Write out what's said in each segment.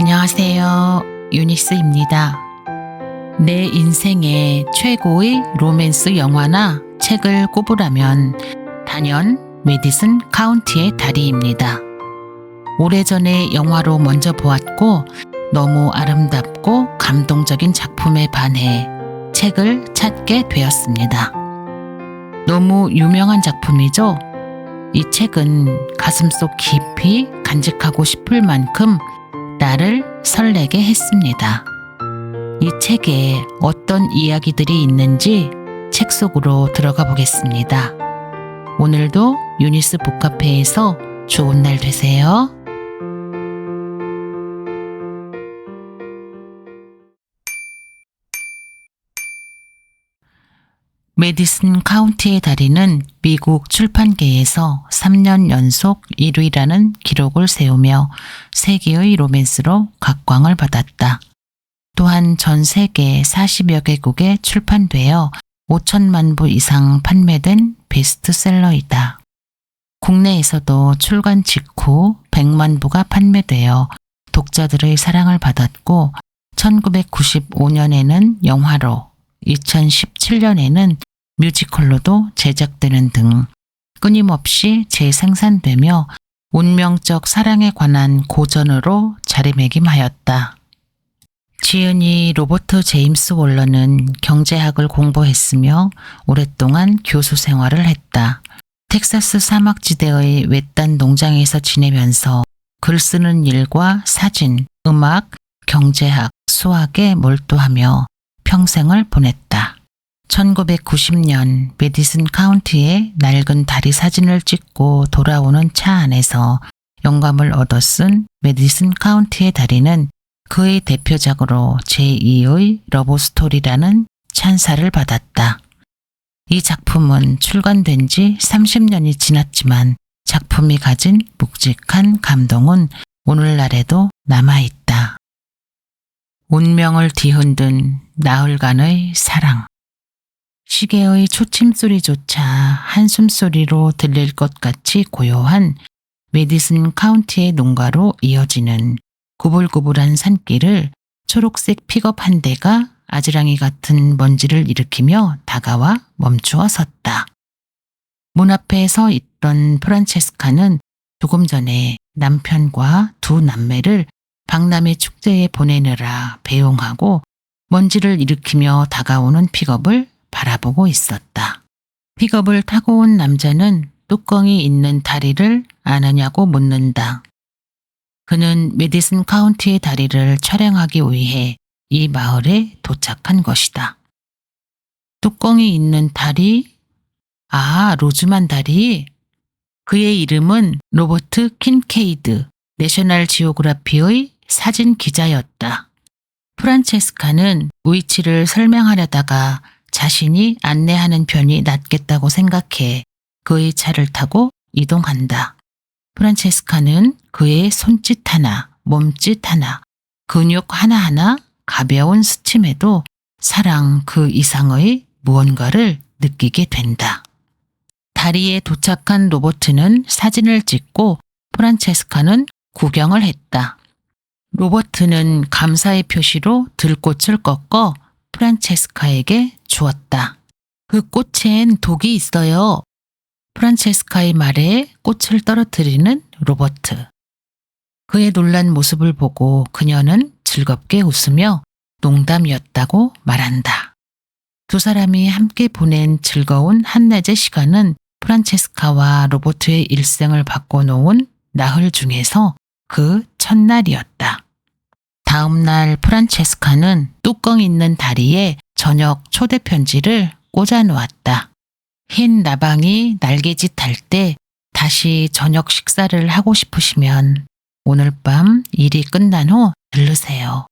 안녕하세요. 유니스입니다. 내 인생의 최고의 로맨스 영화나 책을 꼽으라면 단연 메디슨 카운티의 다리입니다. 오래전에 영화로 먼저 보았고 너무 아름답고 감동적인 작품에 반해 책을 찾게 되었습니다. 너무 유명한 작품이죠. 이 책은 가슴속 깊이 간직하고 싶을 만큼 나를 설레게 했습니다. 이 책에 어떤 이야기들이 있는지 책 속으로 들어가 보겠습니다. 오늘도 유니스 북카페에서 좋은 날 되세요. 메디슨 카운티의 다리는 미국 출판계에서 3년 연속 1위라는 기록을 세우며 세계의 로맨스로 각광을 받았다. 또한 전 세계 40여 개국에 출판되어 5천만 부 이상 판매된 베스트셀러이다. 국내에서도 출간 직후 100만 부가 판매되어 독자들의 사랑을 받았고 1995년에는 영화로, 2017년에는 뮤지컬로도 제작되는 등 끊임없이 재생산되며 운명적 사랑에 관한 고전으로 자리매김하였다. 지은이 로버트 제임스 월러는 경제학을 공부했으며 오랫동안 교수 생활을 했다. 텍사스 사막지대의 외딴 농장에서 지내면서 글 쓰는 일과 사진, 음악, 경제학, 수학에 몰두하며 평생을 보냈다. 1990년 메디슨 카운티의 낡은 다리 사진을 찍고 돌아오는 차 안에서 영감을 얻어 쓴 메디슨 카운티의 다리는 그의 대표작으로 제2의 러브스토리라는 찬사를 받았다. 이 작품은 출간된 지 30년이 지났지만 작품이 가진 묵직한 감동은 오늘날에도 남아있다. 운명을 뒤흔든 나흘간의 사랑. 시계의 초침소리조차 한숨소리로 들릴 것 같이 고요한 메디슨 카운티의 농가로 이어지는 구불구불한 산길을 초록색 픽업 한 대가 아지랑이 같은 먼지를 일으키며 다가와 멈추어 섰다. 문 앞에 서 있던 프란체스카는 조금 전에 남편과 두 남매를 박람회 축제에 보내느라 배웅하고 먼지를 일으키며 다가오는 픽업을 바라보고 있었다. 픽업을 타고 온 남자는 뚜껑이 있는 다리를 아느냐고 묻는다. 그는 메디슨 카운티의 다리를 촬영하기 위해 이 마을에 도착한 것이다. 뚜껑이 있는 다리? 아, 로즈만 다리? 그의 이름은 로버트 킨케이드, 내셔널 지오그래피의 사진 기자였다. 프란체스카는 위치를 설명하려다가 자신이 안내하는 편이 낫겠다고 생각해 그의 차를 타고 이동한다. 프란체스카는 그의 손짓 하나, 몸짓 하나, 근육 하나하나 가벼운 스침에도 사랑 그 이상의 무언가를 느끼게 된다. 다리에 도착한 로버트는 사진을 찍고 프란체스카는 구경을 했다. 로버트는 감사의 표시로 들꽃을 꺾어 프란체스카에게 주었다. 그 꽃엔 독이 있어요. 프란체스카의 말에 꽃을 떨어뜨리는 로버트. 그의 놀란 모습을 보고 그녀는 즐겁게 웃으며 농담이었다고 말한다. 두 사람이 함께 보낸 즐거운 한낮의 시간은 프란체스카와 로버트의 일생을 바꿔놓은 나흘 중에서 그 첫날이었다. 다음 날 프란체스카는 뚜껑 있는 다리에 저녁 초대 편지를 꽂아 놓았다. 흰 나방이 날개짓 할 때 다시 저녁 식사를 하고 싶으시면 오늘 밤 일이 끝난 후 들르세요.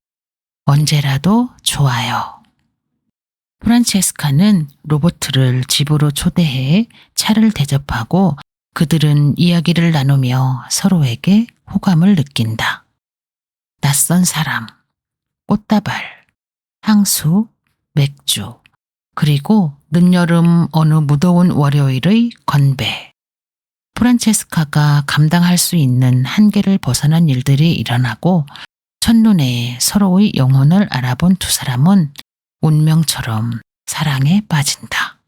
언제라도 좋아요. 프란체스카는 로버트를 집으로 초대해 차를 대접하고 그들은 이야기를 나누며 서로에게 호감을 느낀다. 낯선 사람, 꽃다발, 향수, 맥주, 그리고 늦여름 어느 무더운 월요일의 건배. 프란체스카가 감당할 수 있는 한계를 벗어난 일들이 일어나고 첫눈에 서로의 영혼을 알아본 두 사람은 운명처럼 사랑에 빠진다.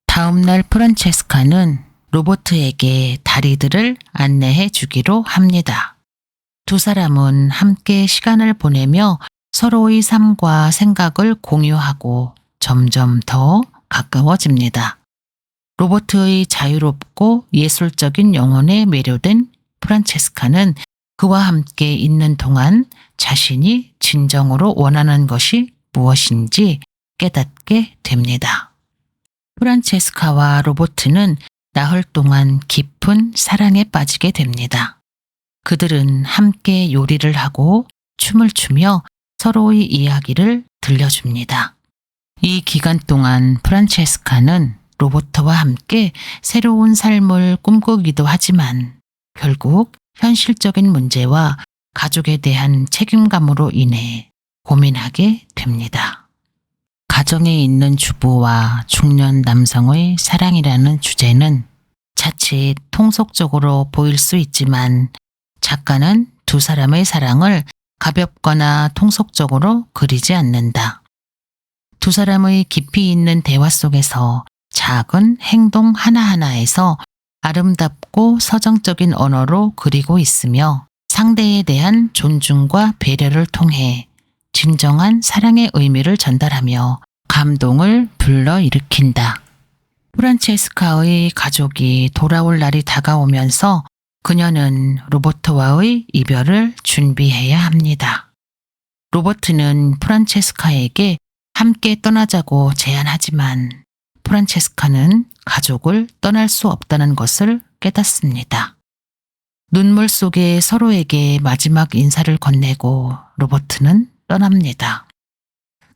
다음 날 프란체스카는 로버트에게 다리들을 안내해 주기로 합니다. 두 사람은 함께 시간을 보내며 서로의 삶과 생각을 공유하고 점점 더 가까워집니다. 로버트의 자유롭고 예술적인 영혼에 매료된 프란체스카는 그와 함께 있는 동안 자신이 진정으로 원하는 것이 무엇인지 깨닫게 됩니다. 프란체스카와 로버트는 나흘 동안 깊은 사랑에 빠지게 됩니다. 그들은 함께 요리를 하고 춤을 추며 서로의 이야기를 들려줍니다. 이 기간 동안 프란체스카는 로버트와 함께 새로운 삶을 꿈꾸기도 하지만 결국 현실적인 문제와 가족에 대한 책임감으로 인해 고민하게 됩니다. 가정에 있는 주부와 중년 남성의 사랑이라는 주제는 자칫 통속적으로 보일 수 있지만 작가는 두 사람의 사랑을 가볍거나 통속적으로 그리지 않는다. 두 사람의 깊이 있는 대화 속에서 작은 행동 하나하나에서 아름답고 서정적인 언어로 그리고 있으며 상대에 대한 존중과 배려를 통해 진정한 사랑의 의미를 전달하며 감동을 불러일으킨다. 프란체스카의 가족이 돌아올 날이 다가오면서 그녀는 로버트와의 이별을 준비해야 합니다. 로버트는 프란체스카에게 함께 떠나자고 제안하지만 프란체스카는 가족을 떠날 수 없다는 것을 깨닫습니다. 눈물 속에 서로에게 마지막 인사를 건네고 로버트는 떠납니다.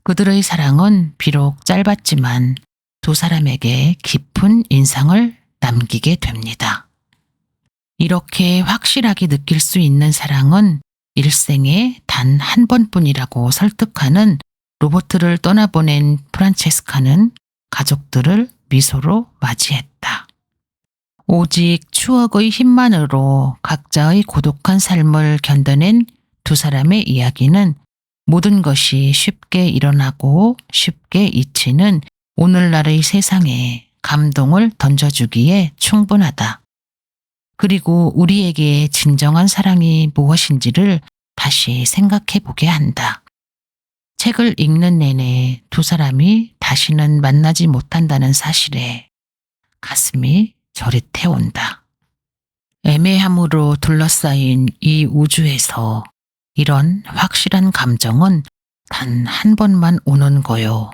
그들의 사랑은 비록 짧았지만 두 사람에게 깊은 인상을 남기게 됩니다. 이렇게 확실하게 느낄 수 있는 사랑은 일생에 단 한 번뿐이라고 설득하는 로버트를 떠나보낸 프란체스카는 가족들을 미소로 맞이했다. 오직 추억의 힘만으로 각자의 고독한 삶을 견뎌낸 두 사람의 이야기는 모든 것이 쉽게 일어나고 쉽게 잊히는 오늘날의 세상에 감동을 던져주기에 충분하다. 그리고 우리에게 진정한 사랑이 무엇인지를 다시 생각해 보게 한다. 책을 읽는 내내 두 사람이 다시는 만나지 못한다는 사실에 가슴이 저릿해 온다. 애매함으로 둘러싸인 이 우주에서 이런 확실한 감정은 단 한 번만 오는 거요.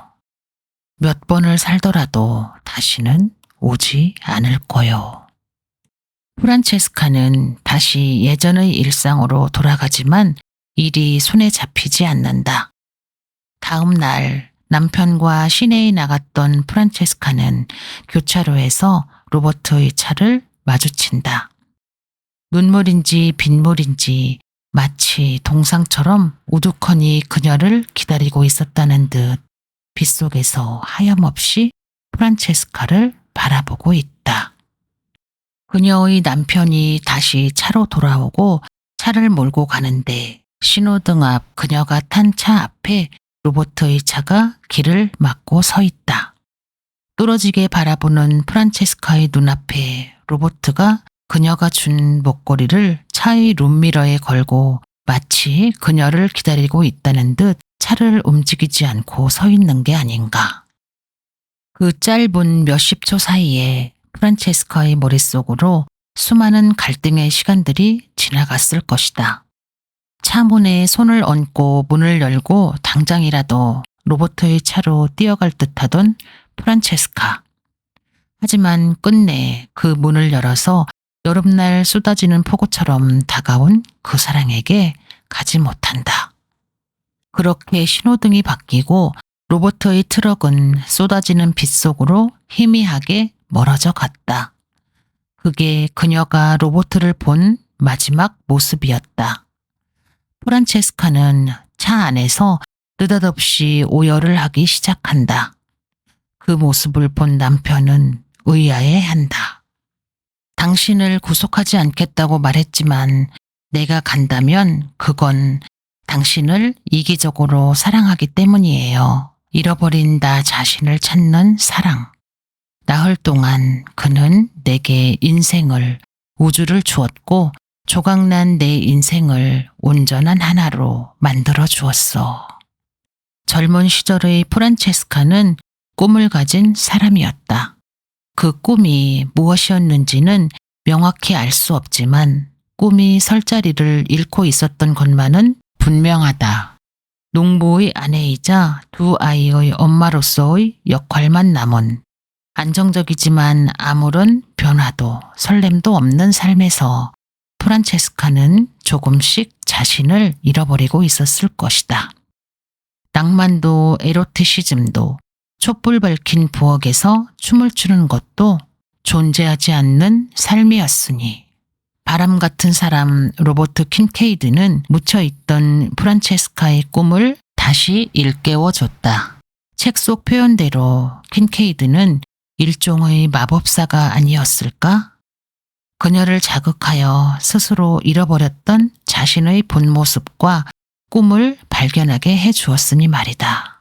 몇 번을 살더라도 다시는 오지 않을 거요. 프란체스카는 다시 예전의 일상으로 돌아가지만 일이 손에 잡히지 않는다. 다음 날 남편과 시내에 나갔던 프란체스카는 교차로에서 로버트의 차를 마주친다. 눈물인지 빗물인지 마치 동상처럼 우두커니 그녀를 기다리고 있었다는 듯 빗속에서 하염없이 프란체스카를 바라보고 있다. 그녀의 남편이 다시 차로 돌아오고 차를 몰고 가는데 신호등 앞 그녀가 탄 차 앞에 로버트의 차가 길을 막고 서 있다. 뚫어지게 바라보는 프란체스카의 눈앞에 로버트가 그녀가 준 목걸이를 차의 룸미러에 걸고 마치 그녀를 기다리고 있다는 듯 차를 움직이지 않고 서 있는 게 아닌가. 그 짧은 몇십 초 사이에 프란체스카의 머릿속으로 수많은 갈등의 시간들이 지나갔을 것이다. 차 문에 손을 얹고 문을 열고 당장이라도 로버트의 차로 뛰어갈 듯하던 프란체스카. 하지만 끝내 그 문을 열어서 여름날 쏟아지는 폭우처럼 다가온 그 사랑에게 가지 못한다. 그렇게 신호등이 바뀌고 로버트의 트럭은 쏟아지는 빗속으로 희미하게 멀어져 갔다. 그게 그녀가 로버트를 본 마지막 모습이었다. 프란체스카는 차 안에서 느닷없이 오열을 하기 시작한다. 그 모습을 본 남편은 의아해한다. 당신을 구속하지 않겠다고 말했지만 내가 간다면 그건 당신을 이기적으로 사랑하기 때문이에요. 잃어버린 나 자신을 찾는 사랑. 나흘 동안 그는 내게 인생을, 우주를 주었고 조각난 내 인생을 온전한 하나로 만들어 주었어. 젊은 시절의 프란체스카는 꿈을 가진 사람이었다. 그 꿈이 무엇이었는지는 명확히 알 수 없지만 꿈이 설 자리를 잃고 있었던 것만은 분명하다. 농부의 아내이자 두 아이의 엄마로서의 역할만 남은 안정적이지만 아무런 변화도 설렘도 없는 삶에서 프란체스카는 조금씩 자신을 잃어버리고 있었을 것이다. 낭만도 에로티시즘도 촛불 밝힌 부엌에서 춤을 추는 것도 존재하지 않는 삶이었으니 바람 같은 사람 로버트 킨케이드는 묻혀있던 프란체스카의 꿈을 다시 일깨워줬다. 책 속 표현대로 킨케이드는 일종의 마법사가 아니었을까? 그녀를 자극하여 스스로 잃어버렸던 자신의 본 모습과 꿈을 발견하게 해주었으니 말이다.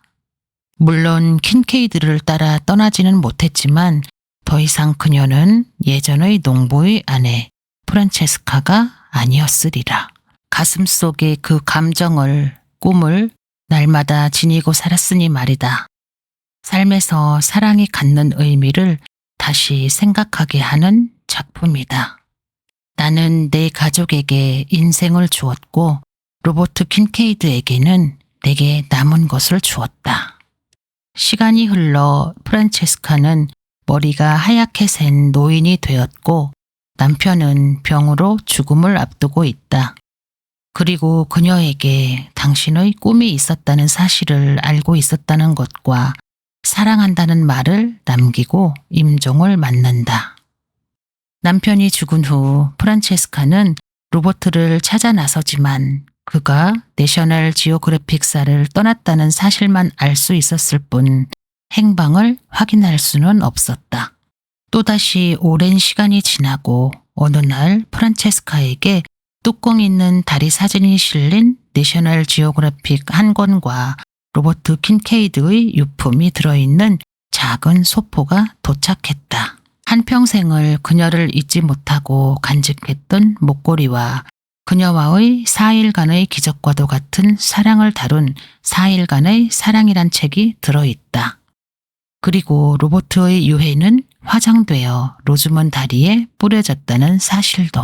물론 킨케이드를 따라 떠나지는 못했지만 더 이상 그녀는 예전의 농부의 아내 프란체스카가 아니었으리라. 가슴속에 그 감정을, 꿈을 날마다 지니고 살았으니 말이다. 삶에서 사랑이 갖는 의미를 다시 생각하게 하는 작품이다. 나는 내 가족에게 인생을 주었고 로버트 킨케이드에게는 내게 남은 것을 주었다. 시간이 흘러 프란체스카는 머리가 하얗게 샌 노인이 되었고 남편은 병으로 죽음을 앞두고 있다. 그리고 그녀에게 당신의 꿈이 있었다는 사실을 알고 있었다는 것과 사랑한다는 말을 남기고 임종을 맞는다. 남편이 죽은 후 프란체스카는 로버트를 찾아 나서지만 그가 내셔널 지오그래픽사를 떠났다는 사실만 알 수 있었을 뿐 행방을 확인할 수는 없었다. 또다시 오랜 시간이 지나고 어느 날 프란체스카에게 뚜껑 있는 다리 사진이 실린 내셔널 지오그래픽 한 권과 로버트 킨케이드의 유품이 들어있는 작은 소포가 도착했다. 한평생을 그녀를 잊지 못하고 간직했던 목걸이와 그녀와의 4일간의 기적과도 같은 사랑을 다룬 4일간의 사랑이란 책이 들어있다. 그리고 로버트의 유해는 화장되어 로즈먼 다리에 뿌려졌다는 사실도.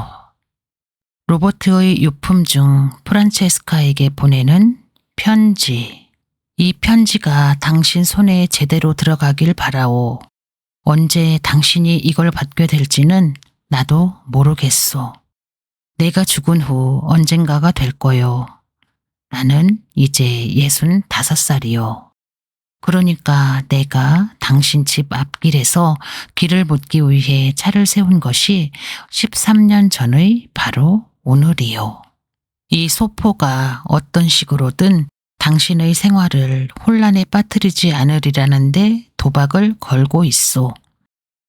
로버트의 유품 중 프란체스카에게 보내는 편지. 이 편지가 당신 손에 제대로 들어가길 바라오. 언제 당신이 이걸 받게 될지는 나도 모르겠소. 내가 죽은 후 언젠가가 될 거요. 나는 이제 65살이요. 그러니까 내가 당신 집 앞길에서 길을 묻기 위해 차를 세운 것이 13년 전의 바로 오늘이요. 이 소포가 어떤 식으로든 당신의 생활을 혼란에 빠뜨리지 않으리라는데 도박을 걸고 있소.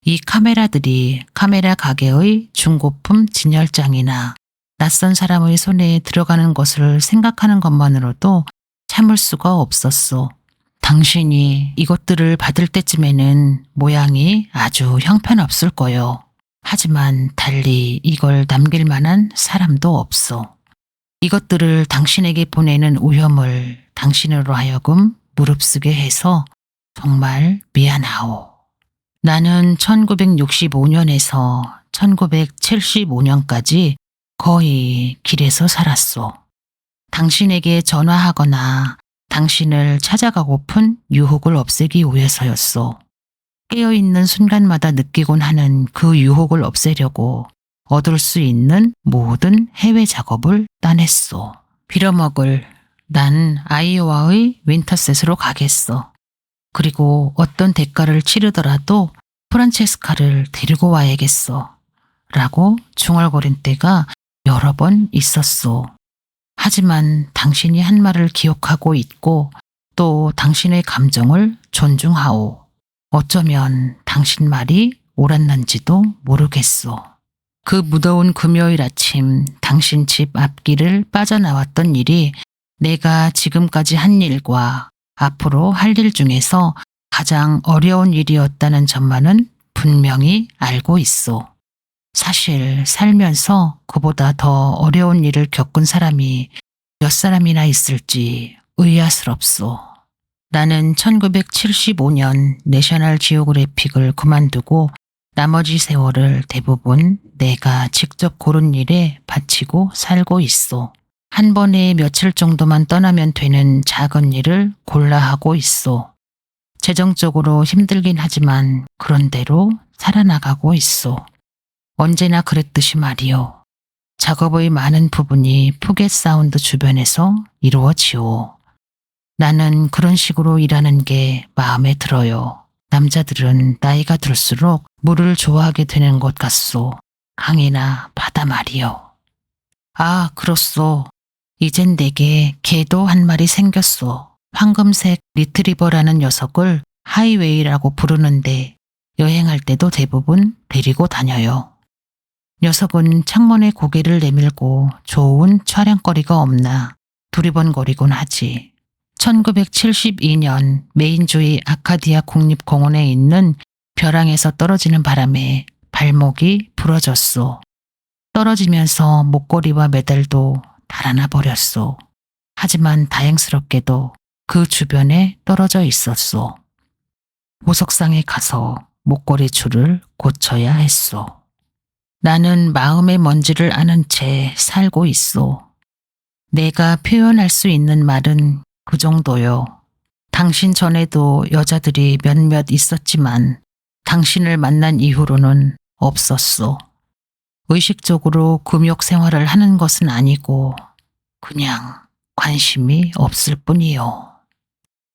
이 카메라들이 카메라 가게의 중고품 진열장이나 낯선 사람의 손에 들어가는 것을 생각하는 것만으로도 참을 수가 없었소. 당신이 이것들을 받을 때쯤에는 모양이 아주 형편없을 거요. 하지만 달리 이걸 남길 만한 사람도 없소. 이것들을 당신에게 보내는 위험을 당신으로 하여금 무릅쓰게 해서 정말 미안하오. 나는 1965년에서 1975년까지 거의 길에서 살았소. 당신에게 전화하거나 당신을 찾아가고픈 유혹을 없애기 위해서였소. 깨어있는 순간마다 느끼곤 하는 그 유혹을 없애려고 얻을 수 있는 모든 해외 작업을 따냈소. 빌어먹을 난 아이오와의 윈터셋으로 가겠소. 그리고 어떤 대가를 치르더라도 프란체스카를 데리고 와야겠소. 라고 중얼거린 때가 여러 번 있었소. 하지만 당신이 한 말을 기억하고 있고 또 당신의 감정을 존중하오. 어쩌면 당신 말이 옳았는지도 모르겠소. 그 무더운 금요일 아침 당신 집 앞길을 빠져나왔던 일이 내가 지금까지 한 일과 앞으로 할 일 중에서 가장 어려운 일이었다는 점만은 분명히 알고 있어. 사실 살면서 그보다 더 어려운 일을 겪은 사람이 몇 사람이나 있을지 의아스럽소. 나는 1975년 내셔널 지오그래픽을 그만두고 나머지 세월을 대부분 내가 직접 고른 일에 바치고 살고 있어. 한 번에 며칠 정도만 떠나면 되는 작은 일을 골라 하고 있어. 재정적으로 힘들긴 하지만 그런대로 살아나가고 있어. 언제나 그랬듯이 말이요. 작업의 많은 부분이 푸겟 사운드 주변에서 이루어지오. 나는 그런 식으로 일하는 게 마음에 들어요. 남자들은 나이가 들수록 물을 좋아하게 되는 것 같소. 강이나 바다 말이요. 아, 그렇소. 이젠 내게 개도 한 마리 생겼소. 황금색 리트리버라는 녀석을 하이웨이라고 부르는데 여행할 때도 대부분 데리고 다녀요. 녀석은 창문에 고개를 내밀고 좋은 촬영거리가 없나 두리번거리곤 하지. 1972년 메인주의 아카디아 국립공원에 있는 벼랑에서 떨어지는 바람에 발목이 부러졌소. 떨어지면서 목걸이와 메달도 달아나 버렸소. 하지만 다행스럽게도 그 주변에 떨어져 있었소. 보석상에 가서 목걸이 줄을 고쳐야 했소. 나는 마음의 먼지를 아는 채 살고 있소. 내가 표현할 수 있는 말은 그 정도요. 당신 전에도 여자들이 몇몇 있었지만 당신을 만난 이후로는 없었소. 의식적으로 금욕 생활을 하는 것은 아니고 그냥 관심이 없을 뿐이요.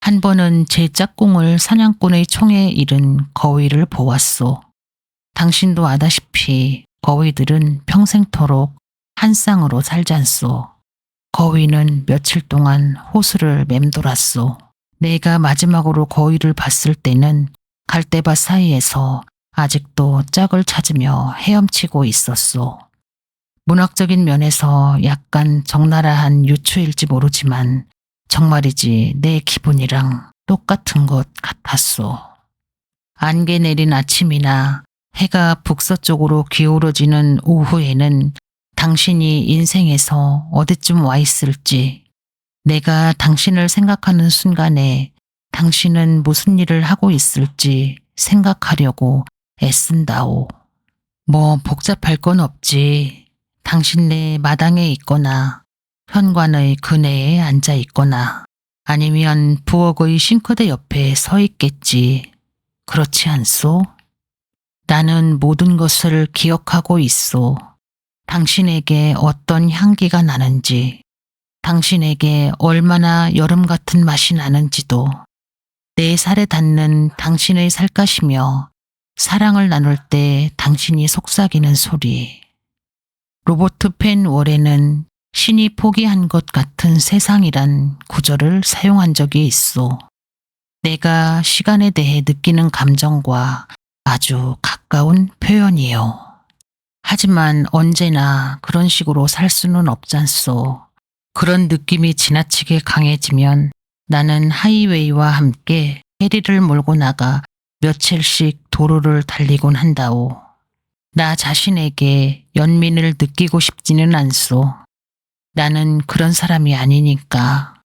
한 번은 제 짝꿍을 사냥꾼의 총에 잃은 거위를 보았소. 당신도 아다시피 거위들은 평생토록 한 쌍으로 살잖소. 거위는 며칠 동안 호수를 맴돌았소. 내가 마지막으로 거위를 봤을 때는 갈대밭 사이에서 아직도 짝을 찾으며 헤엄치고 있었소. 문학적인 면에서 약간 적나라한 유추일지 모르지만 정말이지 내 기분이랑 똑같은 것 같았소. 안개 내린 아침이나 해가 북서쪽으로 기울어지는 오후에는 당신이 인생에서 어디쯤 와 있을지, 내가 당신을 생각하는 순간에 당신은 무슨 일을 하고 있을지 생각하려고 애쓴다오. 뭐 복잡할 건 없지. 당신네 마당에 있거나 현관의 그네에 앉아 있거나 아니면 부엌의 싱크대 옆에 서 있겠지. 그렇지 않소? 나는 모든 것을 기억하고 있소. 당신에게 어떤 향기가 나는지, 당신에게 얼마나 여름 같은 맛이 나는지도, 내 살에 닿는 당신의 살갗이며 사랑을 나눌 때 당신이 속삭이는 소리. 로버트 펜 월에는 신이 포기한 것 같은 세상이란 구절을 사용한 적이 있어. 내가 시간에 대해 느끼는 감정과 아주 가까운 표현이요. 하지만 언제나 그런 식으로 살 수는 없잖소. 그런 느낌이 지나치게 강해지면 나는 하이웨이와 함께 해리를 몰고 나가 며칠씩 도로를 달리곤 한다오. 나 자신에게 연민을 느끼고 싶지는 않소. 나는 그런 사람이 아니니까.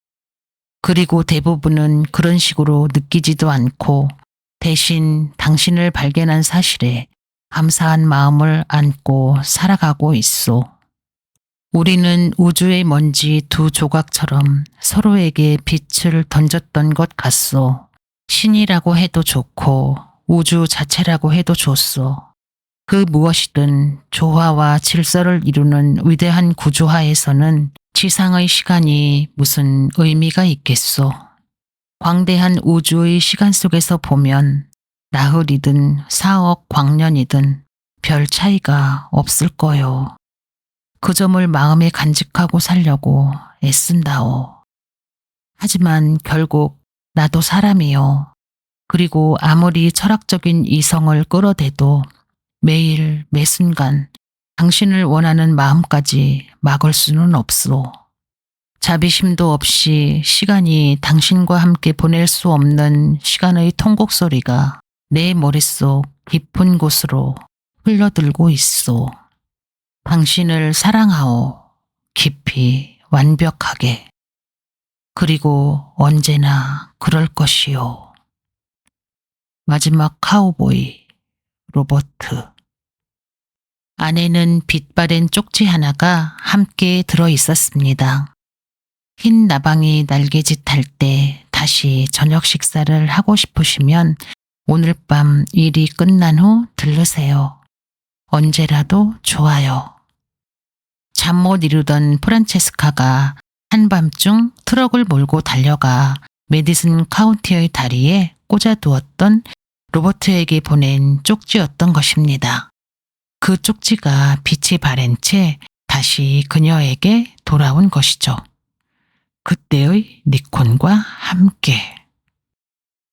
그리고 대부분은 그런 식으로 느끼지도 않고 대신 당신을 발견한 사실에 감사한 마음을 안고 살아가고 있소. 우리는 우주의 먼지 두 조각처럼 서로에게 빛을 던졌던 것 같소. 신이라고 해도 좋고 우주 자체라고 해도 좋소. 그 무엇이든 조화와 질서를 이루는 위대한 구조하에서는 지상의 시간이 무슨 의미가 있겠소. 광대한 우주의 시간 속에서 보면 나흘이든 4억 광년이든 별 차이가 없을 거요. 그 점을 마음에 간직하고 살려고 애쓴다오. 하지만 결국 나도 사람이요. 그리고 아무리 철학적인 이성을 끌어대도 매일 매순간 당신을 원하는 마음까지 막을 수는 없소. 자비심도 없이 시간이 당신과 함께 보낼 수 없는 시간의 통곡 소리가 내 머릿속 깊은 곳으로 흘러들고 있소. 당신을 사랑하오. 깊이 완벽하게. 그리고 언제나 그럴 것이요. 마지막 카우보이 로버트. 안에는 빛바랜 쪽지 하나가 함께 들어 있었습니다. 흰 나방이 날개짓 할 때 다시 저녁 식사를 하고 싶으시면 오늘 밤 일이 끝난 후 들르세요. 언제라도 좋아요. 잠 못 이루던 프란체스카가 한밤중 트럭을 몰고 달려가 메디슨 카운티의 다리에 꽂아두었던 로버트에게 보낸 쪽지였던 것입니다. 그 쪽지가 빛이 바랜 채 다시 그녀에게 돌아온 것이죠. 그때의 니콘과 함께.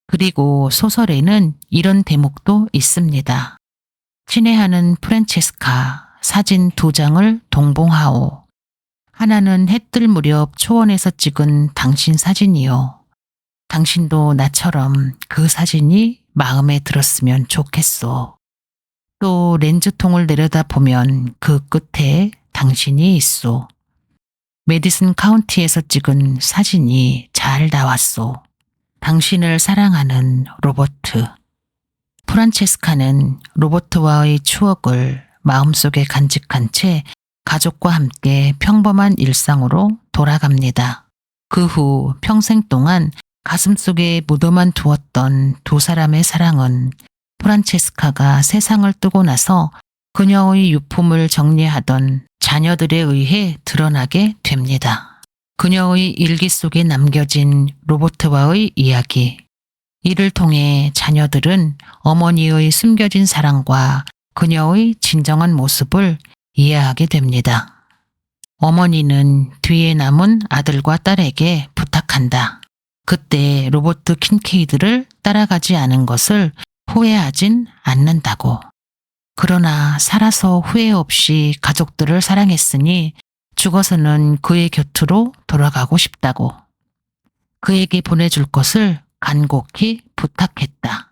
그리고 소설에는 이런 대목도 있습니다. 친애하는 프란체스카, 사진 2장을 동봉하오. 하나는 해 뜰 무렵 초원에서 찍은 당신 사진이요. 당신도 나처럼 그 사진이 마음에 들었으면 좋겠소. 또 렌즈통을 내려다보면 그 끝에 당신이 있소. 메디슨 카운티에서 찍은 사진이 잘 나왔소. 당신을 사랑하는 로버트. 프란체스카는 로버트와의 추억을 마음속에 간직한 채 가족과 함께 평범한 일상으로 돌아갑니다. 그 후 평생 동안 가슴속에 묻어만 두었던 두 사람의 사랑은 프란체스카가 세상을 뜨고 나서 그녀의 유품을 정리하던 자녀들에 의해 드러나게 됩니다. 그녀의 일기 속에 남겨진 로버트와의 이야기. 이를 통해 자녀들은 어머니의 숨겨진 사랑과 그녀의 진정한 모습을 이해하게 됩니다. 어머니는 뒤에 남은 아들과 딸에게 부탁한다. 그때 로버트 킨케이드를 따라가지 않은 것을 후회하진 않는다고. 그러나 살아서 후회 없이 가족들을 사랑했으니 죽어서는 그의 곁으로 돌아가고 싶다고. 그에게 보내줄 것을 간곡히 부탁했다.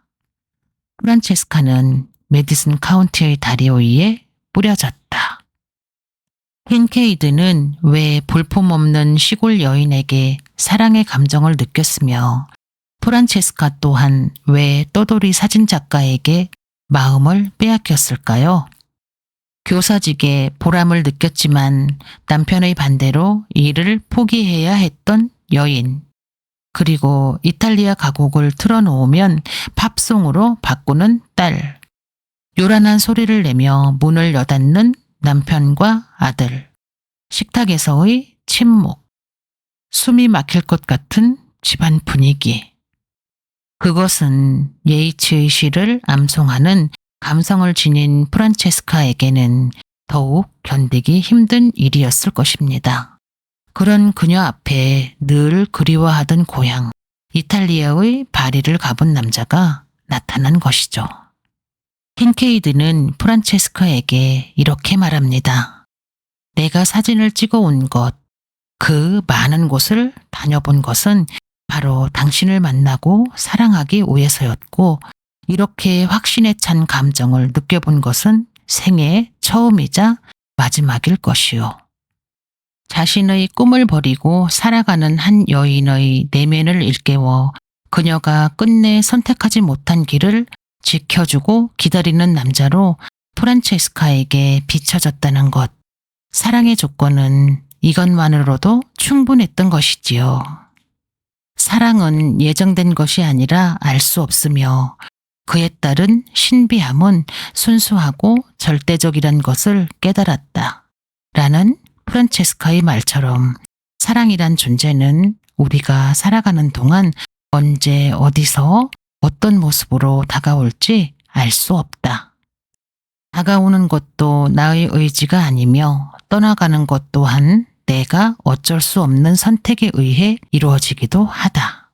프란체스카는 메디슨 카운티의 다리 위에 뿌려졌다. 킨케이드는 왜 볼품없는 시골 여인에게 사랑의 감정을 느꼈으며 프란체스카 또한 왜 떠돌이 사진작가에게 마음을 빼앗겼을까요? 교사직에 보람을 느꼈지만 남편의 반대로 일을 포기해야 했던 여인. 그리고 이탈리아 가곡을 틀어놓으면 팝송으로 바꾸는 딸. 요란한 소리를 내며 문을 여닫는 남편과 아들. 식탁에서의 침묵. 숨이 막힐 것 같은 집안 분위기. 그것은 예이츠의 시를 암송하는 감성을 지닌 프란체스카에게는 더욱 견디기 힘든 일이었을 것입니다. 그런 그녀 앞에 늘 그리워하던 고향, 이탈리아의 파리를 가본 남자가 나타난 것이죠. 킨케이드는 프란체스카에게 이렇게 말합니다. 내가 사진을 찍어 온 것, 그 많은 곳을 다녀본 것은 바로 당신을 만나고 사랑하기 위해서였고, 이렇게 확신에 찬 감정을 느껴본 것은 생애 처음이자 마지막일 것이요. 자신의 꿈을 버리고 살아가는 한 여인의 내면을 일깨워 그녀가 끝내 선택하지 못한 길을 지켜주고 기다리는 남자로 프란체스카에게 비춰졌다는 것. 사랑의 조건은 이것만으로도 충분했던 것이지요. 사랑은 예정된 것이 아니라 알 수 없으며 그에 따른 신비함은 순수하고 절대적이란 것을 깨달았다. 라는 프란체스카의 말처럼 사랑이란 존재는 우리가 살아가는 동안 언제 어디서 어떤 모습으로 다가올지 알 수 없다. 다가오는 것도 나의 의지가 아니며 떠나가는 것 또한 내가 어쩔 수 없는 선택에 의해 이루어지기도 하다.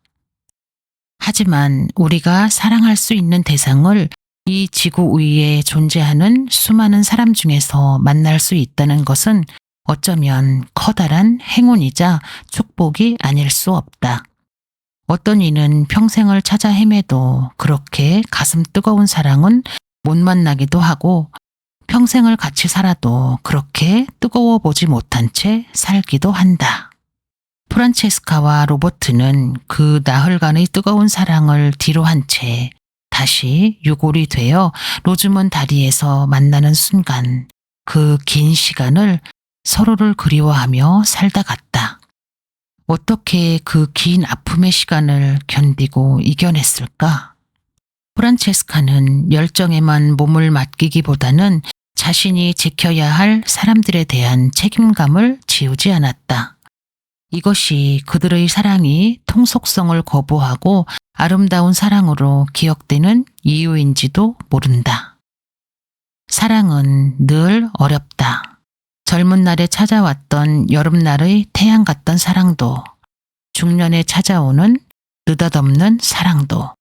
하지만 우리가 사랑할 수 있는 대상을 이 지구 위에 존재하는 수많은 사람 중에서 만날 수 있다는 것은 어쩌면 커다란 행운이자 축복이 아닐 수 없다. 어떤 이는 평생을 찾아 헤매도 그렇게 가슴 뜨거운 사랑은 못 만나기도 하고 평생을 같이 살아도 그렇게 뜨거워 보지 못한 채 살기도 한다. 프란체스카와 로버트는 그 나흘간의 뜨거운 사랑을 뒤로 한 채 다시 유골이 되어 로즈먼 다리에서 만나는 순간 그 긴 시간을 서로를 그리워하며 살다 갔다. 어떻게 그 긴 아픔의 시간을 견디고 이겨냈을까? 프란체스카는 열정에만 몸을 맡기기보다는 자신이 지켜야 할 사람들에 대한 책임감을 지우지 않았다. 이것이 그들의 사랑이 통속성을 거부하고 아름다운 사랑으로 기억되는 이유인지도 모른다. 사랑은 늘 어렵다. 젊은 날에 찾아왔던 여름날의 태양 같던 사랑도, 중년에 찾아오는 느닷없는 사랑도,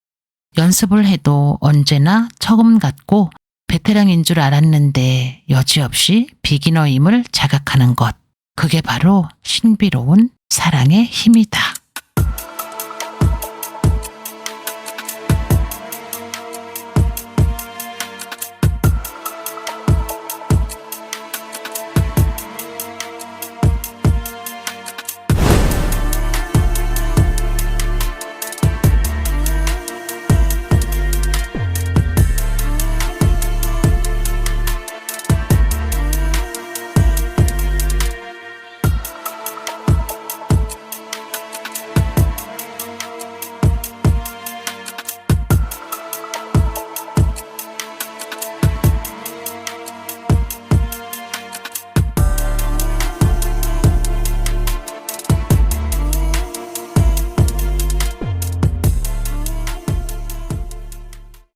연습을 해도 언제나 처음 같고 베테랑인 줄 알았는데 여지없이 비기너임을 자각하는 것. 그게 바로 신비로운 사랑의 힘이다.